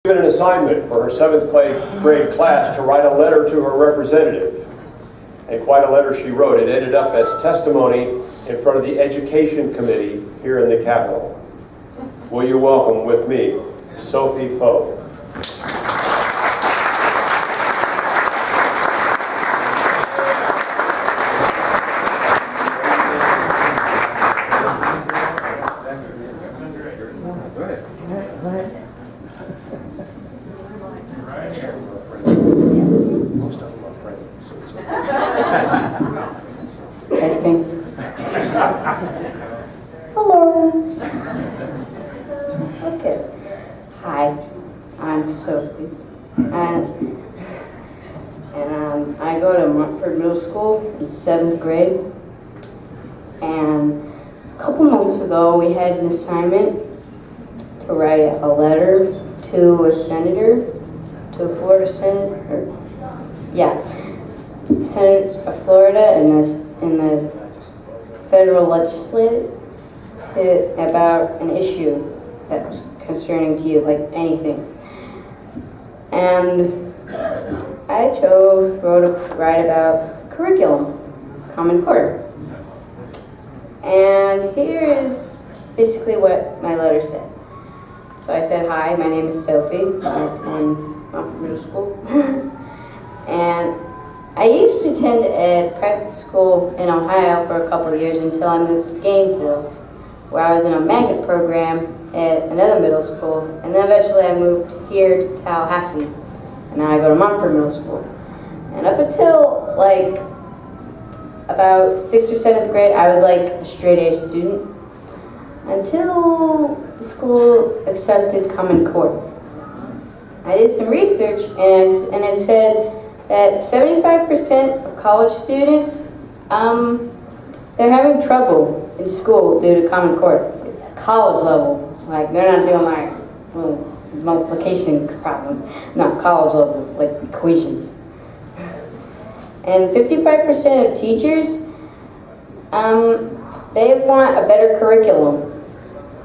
Given an assignment for her 7th grade class to write a letter to her representative. And quite a letter she wrote. It ended up as testimony in front of the Education Committee here in the Capitol. Will you welcome with me, Sophie Foe. Testing. Hello. Okay. Hi, I'm Sophie, and I go to Montford Middle School in 7th grade. And a couple months ago, we had an assignment to write a letter to a senator, to a Florida senator. Yeah. Senator of Florida in the federal legislature about an issue that was concerning to you, like anything. And I chose to write about curriculum, Common Core. And here is basically what my letter said. So I said, hi, my name is Sophie. I attend Montford Middle School. And I used to attend a private school in Ohio for a couple of years until I moved to Gainesville, where I was in a magnet program at another middle school, and then eventually I moved here to Tallahassee, and now I go to Montford Middle School. And up until like about 6th or 7th grade, I was like a straight A student, until the school accepted Common Core. I did some research, and it said that 75% of college students, they're having trouble in school due to Common Core. College level, like they're not doing like multiplication problems, not college level, like equations. And 55% of teachers, they want a better curriculum,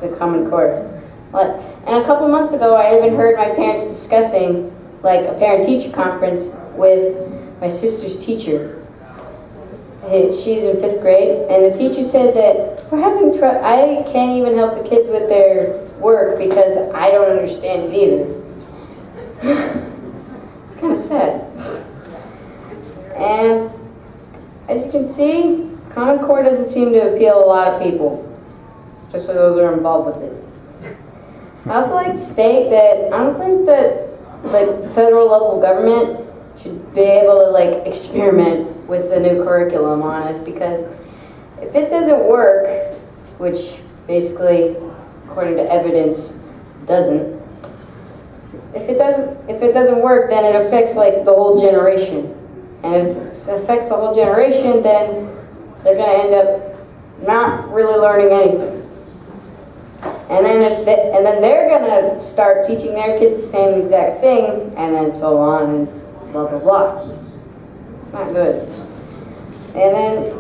the Common Core. And a couple months ago, I even heard my parents discussing like a parent-teacher conference with my sister's teacher. She's in 5th grade, and the teacher said that we're having trouble. I can't even help the kids with their work because I don't understand it either. It's kind of sad. And as you can see, Common Core doesn't seem to appeal a lot of people, especially those who are involved with it. I also like to state that I don't think that like the federal level government should be able to like experiment with the new curriculum on us, because if it doesn't work, which basically according to evidence doesn't, if it doesn't work, then it affects like the whole generation. And if it affects the whole generation, then they're going to end up not really learning anything. And then they're going to start teaching their kids the same exact thing, and then so on, and blah, blah, blah. It's not good. And then,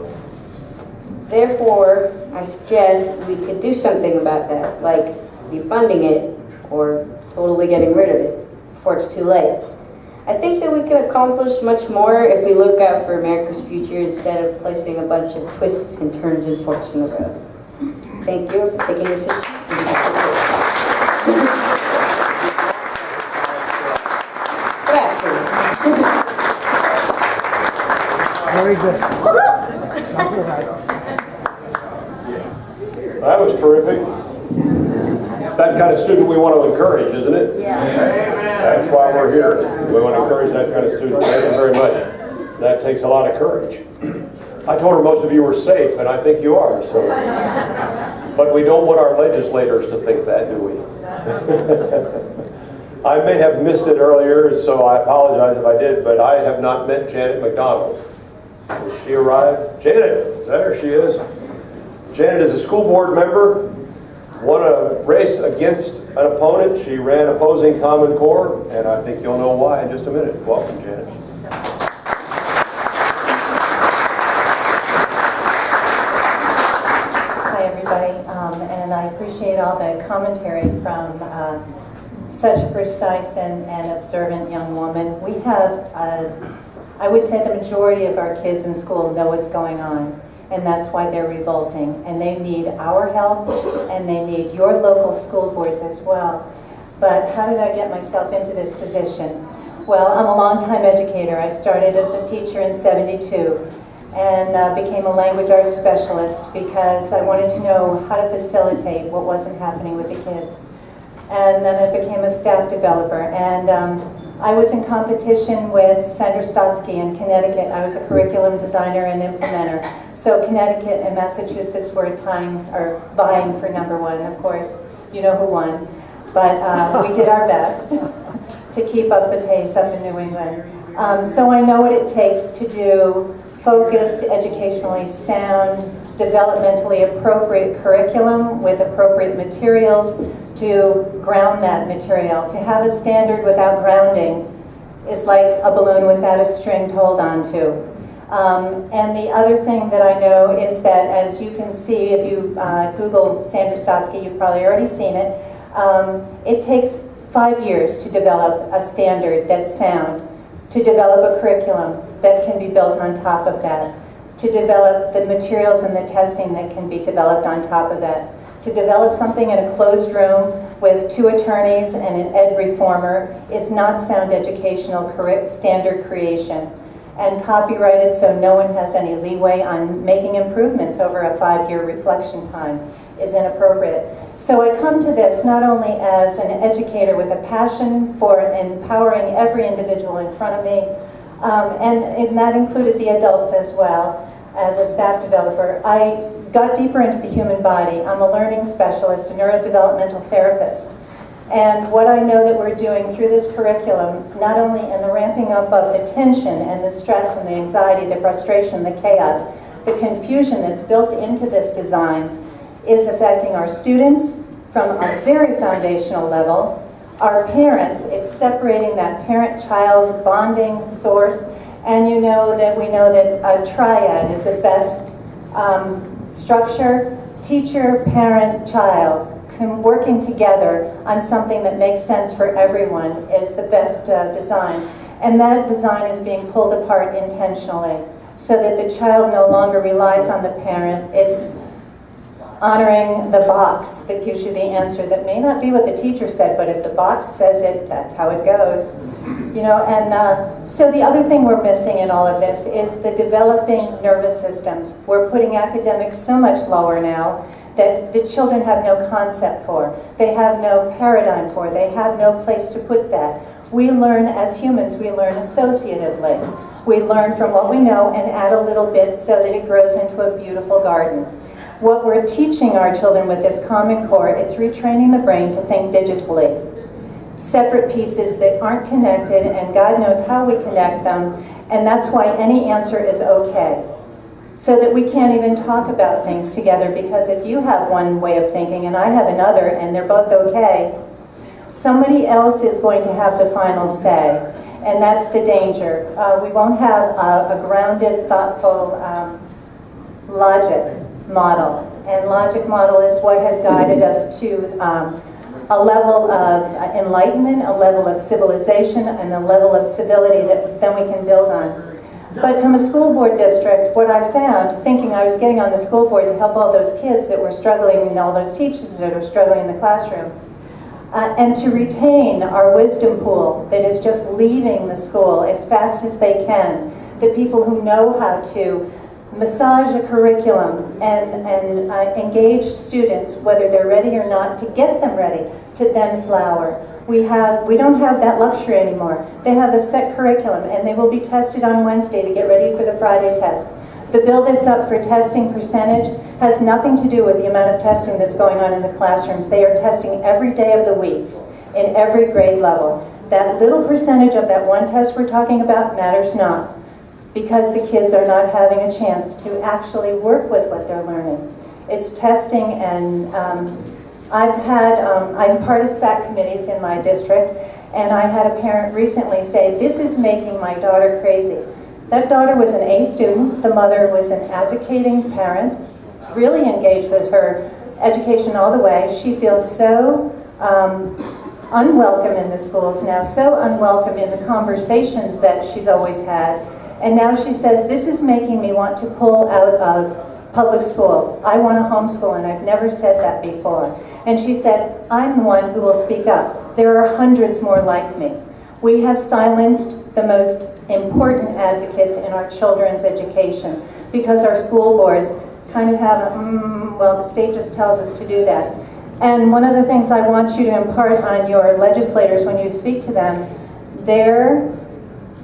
therefore, I suggest we could do something about that, like defunding it or totally getting rid of it before it's too late. I think that we can accomplish much more if we look out for America's future instead of placing a bunch of twists and turns and forks in the road. Thank you for taking this issue. Very good. That was terrific. It's that kind of student we want to encourage, isn't it? Yeah. That's why we're here. We want to encourage that kind of student. Thank you very much. That takes a lot of courage. I told her most of you were safe, and I think you are. So, but we don't want our legislators to think that, do we? I may have missed it earlier, so I apologize if I did, but I have not met Janet McDonald. Has she arrived? Janet, there she is. Janet is a school board member, won a race against an opponent. She ran opposing Common Core, and I think you'll know why in just a minute. Welcome, Janet. Hi, everybody, and I appreciate all the commentary from such a precise and observant young woman. We have, I would say the majority of our kids in school know what's going on, and that's why they're revolting. And they need our help, and they need your local school boards as well. But how did I get myself into this position? Well, I'm a longtime educator. I started as a teacher in '72 and became a language arts specialist because I wanted to know how to facilitate what wasn't happening with the kids. And then I became a staff developer, and I was in competition with Sandra Stotsky in Connecticut. I was a curriculum designer and implementer. So Connecticut and Massachusetts were vying for #1, of course. You know who won. But we did our best to keep up the pace up in New England. So I know what it takes to do focused, educationally sound, developmentally appropriate curriculum with appropriate materials to ground that material. To have a standard without grounding is like a balloon without a string to hold on to. And the other thing that I know is that, as you can see, if you Google Sandra Stotsky, you've probably already seen it, it takes 5 years to develop a standard that's sound, to develop a curriculum that can be built on top of that, to develop the materials and the testing that can be developed on top of that, to develop something in a closed room with 2 attorneys and an ed reformer is not sound educational standard creation, and copyrighted so no one has any leeway on making improvements over a 5-year reflection time is inappropriate. So I come to this not only as an educator with a passion for empowering every individual in front of me, and that included the adults as well, as a staff developer. I got deeper into the human body. I'm a learning specialist, a neurodevelopmental therapist. And what I know that we're doing through this curriculum, not only in the ramping up of the tension and the stress and the anxiety, the frustration, the chaos, the confusion that's built into this design, is affecting our students from a very foundational level. Our parents, it's separating that parent-child bonding source, and you know that we know that a triad is the best structure: teacher, parent, child. Working together on something that makes sense for everyone is the best design. And that design is being pulled apart intentionally so that the child no longer relies on the parent. It's honoring the box that gives you the answer that may not be what the teacher said, but if the box says it, that's how it goes. You know, and so the other thing we're missing in all of this is the developing nervous systems. We're putting academics so much lower now that the children have no concept for. They have no paradigm for. They have no place to put that. We learn as humans, we learn associatively. We learn from what we know and add a little bit so that it grows into a beautiful garden. What we're teaching our children with this Common Core, it's retraining the brain to think digitally. Separate pieces that aren't connected, and God knows how we connect them, and that's why any answer is okay. So that we can't even talk about things together, because if you have one way of thinking and I have another and they're both okay, somebody else is going to have the final say, and that's the danger. We won't have a grounded, thoughtful logic model, and logic model is what has guided us to a level of enlightenment, a level of civilization, and a level of civility that then we can build on. But from a school board district, what I found, thinking I was getting on the school board to help all those kids that were struggling and all those teachers that are struggling in the classroom, and to retain our wisdom pool that is just leaving the school as fast as they can, the people who know how to massage a curriculum and engage students, whether they're ready or not, to get them ready to then flower. We don't have that luxury anymore. They have a set curriculum, and they will be tested on Wednesday to get ready for the Friday test. The bill that's up for testing percentage has nothing to do with the amount of testing that's going on in the classrooms. They are testing every day of the week in every grade level. That little percentage of that one test we're talking about matters not, because the kids are not having a chance to actually work with what they're learning. It's testing, and I'm part of SAC committees in my district, and I had a parent recently say, "This is making my daughter crazy." That daughter was an A student. The mother was an advocating parent, really engaged with her education all the way. She feels so unwelcome in the schools now, so unwelcome in the conversations that she's always had. And now she says, this is making me want to pull out of public school. I want to homeschool, and I've never said that before. And she said, I'm the one who will speak up. There are hundreds more like me. We have silenced the most important advocates in our children's education because our school boards kind of have, well, the state just tells us to do that. And one of the things I want you to impart on your legislators when you speak to them, their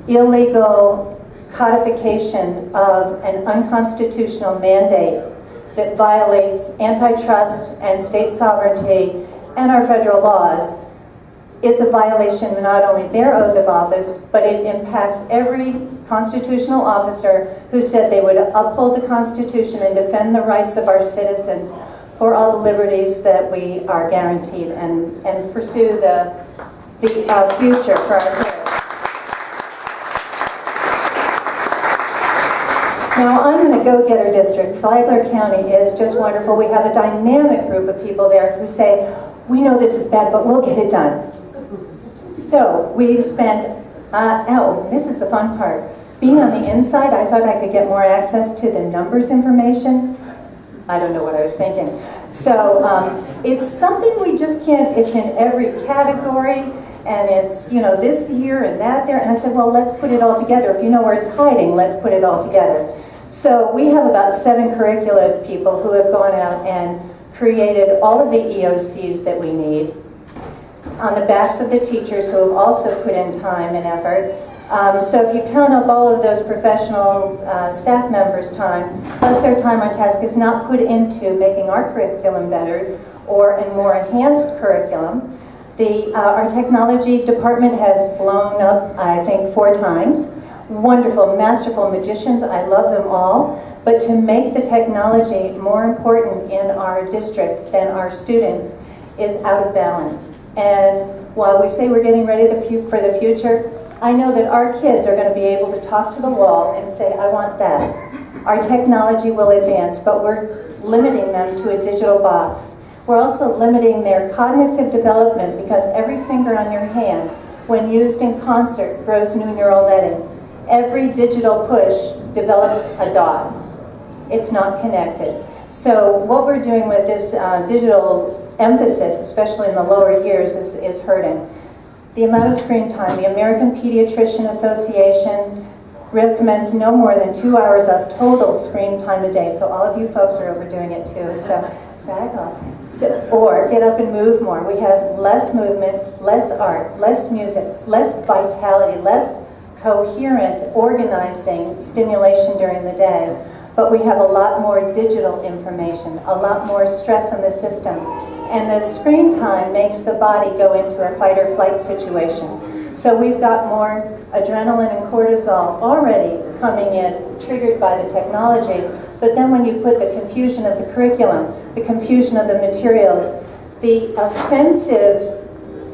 illegal codification of an unconstitutional mandate that violates antitrust and state sovereignty and our federal laws is a violation of not only their oath of office, but it impacts every constitutional officer who said they would uphold the Constitution and defend the rights of our citizens for all the liberties that we are guaranteed and pursue the future for our kids. Now, I'm in a go-getter district. Flagler County is just wonderful. We have a dynamic group of people there who say, we know this is bad, but we'll get it done. So we've spent, this is the fun part. Being on the inside, I thought I could get more access to the numbers information. I don't know what I was thinking. So it's something we just can't, it's in every category, and it's, you know, this year and that there. And I said, well, let's put it all together. If you know where it's hiding, let's put it all together. So we have about 7 curricula people who have gone out and created all of the EOCs that we need on the backs of the teachers who have also put in time and effort. So if you count up all of those professional staff members' time, plus their time on task is not put into making our curriculum better or a more enhanced curriculum. Our technology department has blown up, I think, 4 times. Wonderful, masterful magicians, I love them all. But to make the technology more important in our district than our students is out of balance. And while we say we're getting ready for the future, I know that our kids are going to be able to talk to the wall and say, I want that. Our technology will advance, but we're limiting them to a digital box. We're also limiting their cognitive development because every finger on your hand, when used in concert, grows new neural netting. Every digital push develops a dot. It's not connected. So what we're doing with this digital emphasis, especially in the lower years, is hurting. The amount of screen time, the American Pediatrician Association recommends no more than 2 hours of total screen time a day. So all of you folks are overdoing it too. So back off. Or get up and move more. We have less movement, less art, less music, less vitality, less coherent, organizing stimulation during the day. But we have a lot more digital information, a lot more stress on the system. And the screen time makes the body go into a fight or flight situation. So we've got more adrenaline and cortisol already coming in, triggered by the technology. But then when you put the confusion of the curriculum, the confusion of the materials, the offensive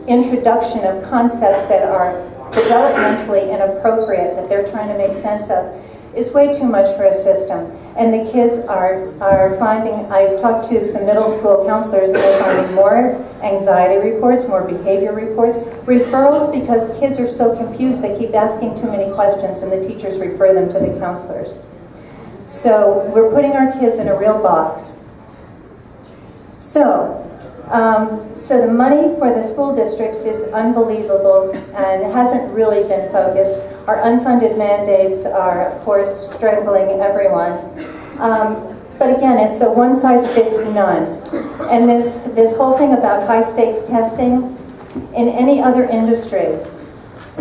introduction of concepts that are developmentally inappropriate, that they're trying to make sense of, is way too much for a system. And the kids are finding, I've talked to some middle school counselors, and they're finding more anxiety reports, more behavior reports, referrals because kids are so confused they keep asking too many questions and the teachers refer them to the counselors. So we're putting our kids in a real box. So the money for the school districts is unbelievable and hasn't really been focused. Our unfunded mandates are, of course, strangling everyone. But again, it's a one-size-fits-none. And this whole thing about high-stakes testing, in any other industry,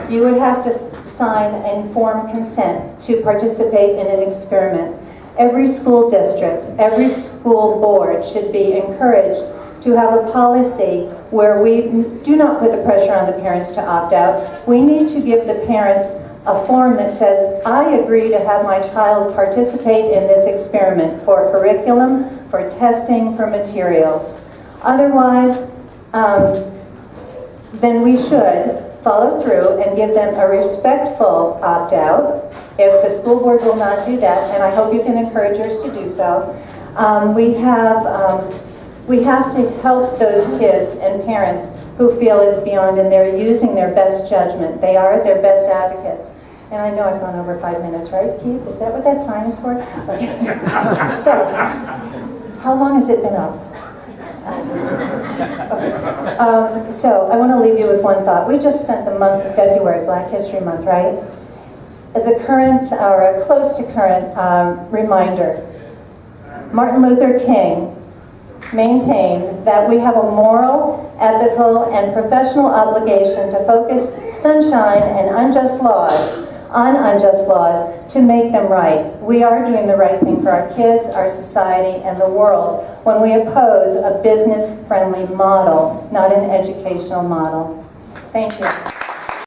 you would have to sign informed consent to participate in an experiment. Every school district, every school board should be encouraged to have a policy where we do not put the pressure on the parents to opt out. We need to give the parents a form that says, I agree to have my child participate in this experiment for curriculum, for testing, for materials. Otherwise, then we should follow through and give them a respectful opt-out. If the school board will not do that, and I hope you can encourage yours to do so, we have to help those kids and parents who feel it's beyond, and they're using their best judgment. They are their best advocates. And I know I've gone over 5 minutes, right, Keith? Is that what that sign is for? Okay. So, how long has it been up? Okay. So I want to leave you with one thought. We just spent the month of February, Black History Month, right? As a current, or a close to current reminder, Martin Luther King maintained that we have a moral, ethical, and professional obligation to focus sunshine and unjust laws on unjust laws to make them right. We are doing the right thing for our kids, our society, and the world when we oppose a business-friendly model, not an educational model. Thank you.